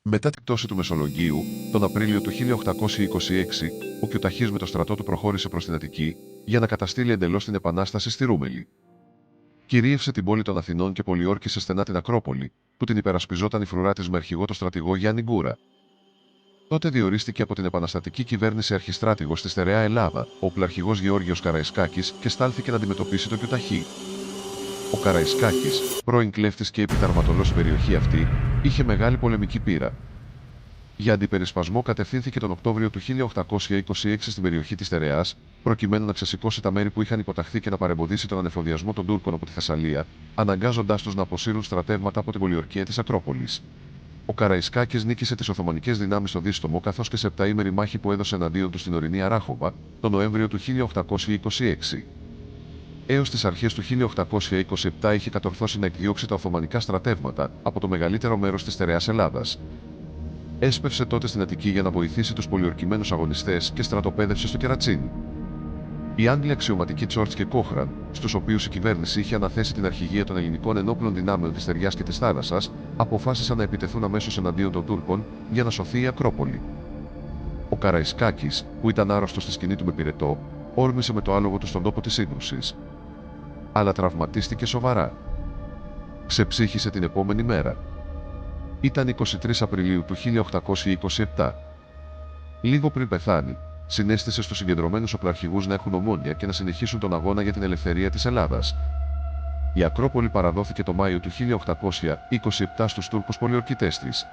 Μετά την πτώση του Μεσολογγίου, τον Απρίλιο του 1826, ο Κιουταχής με το στρατό του προχώρησε προς την Αττική για να καταστήλει εντελώς την επανάσταση στη Ρούμελη. Κυρίευσε την πόλη των Αθηνών και πολιόρκησε στενά την Ακρόπολη, που την υπερασπιζόταν η φρουρά της με αρχηγό τον στρατηγό Γιάννη Γκούρα. Τότε διορίστηκε από την επαναστατική κυβέρνηση αρχιστράτηγος στη στερεά Ελλάδα, ο πλαρχηγός Γεώργιος Καραϊσκάκης, και στάλθηκε να αντιμετωπίσει τον Κιουταχή. Ο Καραϊσκάκης, πρώην κλέφτης και επιταρματολός στην περιοχή αυτή, είχε μεγάλη πολεμική πείρα. Για αντιπερισπασμό κατευθύνθηκε τον Οκτώβριο του 1826 στην περιοχή της Στερεάς, προκειμένου να ξεσηκώσει τα μέρη που είχαν υποταχθεί και να παρεμποδίσει τον ανεφοδιασμό των Τούρκων από τη Θεσσαλία, αναγκάζοντάς τους να αποσύρουν στρατεύματα από την πολιορκία της Ακρόπολης. Ο Καραϊσκάκης νίκησε τις Οθωμανικές δυνάμεις στο Δίστομο, καθώς και σε επταήμερη μάχη που έδωσε εναντίον του στην ορεινή Αράχοβα, τον Νοέμβριο του 1826. Έως τις αρχές του 1827 είχε κατορθώσει να εκδιώξει τα Οθωμανικά στρατεύματα από το μεγαλύτερο μέρος της στερεάς Ελλάδας. Έσπευσε τότε στην Αττική για να βοηθήσει τους πολιορκημένους αγωνιστές και στρατοπέδευσε στο Κερατσίνι. Οι Άγγλοι αξιωματικοί Τσόρτς και Κόχραν, στους οποίους η κυβέρνηση είχε αναθέσει την αρχηγία των ελληνικών ενόπλων δυνάμεων της Στεριάς και της Θάλασσας, αποφάσισαν να επιτεθούν αμέσως εναντίον των Τούρκων για να σωθεί η Ακρόπολη. Ο Καραϊσκάκης, που ήταν άρρωστος στη σκηνή του με πυρετό, όρμησε με το άλογο του στον τόπο της σύγκρουσης. Αλλά τραυματίστηκε σοβαρά. Ξεψύχησε την επόμενη μέρα. Ήταν 23 Απριλίου του 1827. Λίγο πριν πεθάνει, συνέστησε στους συγκεντρωμένους οπλαρχηγούς να έχουν ομόνοια και να συνεχίσουν τον αγώνα για την ελευθερία της Ελλάδας. Η Ακρόπολη παραδόθηκε το Μάιο του 1827 στους Τούρκους πολιορκητές της.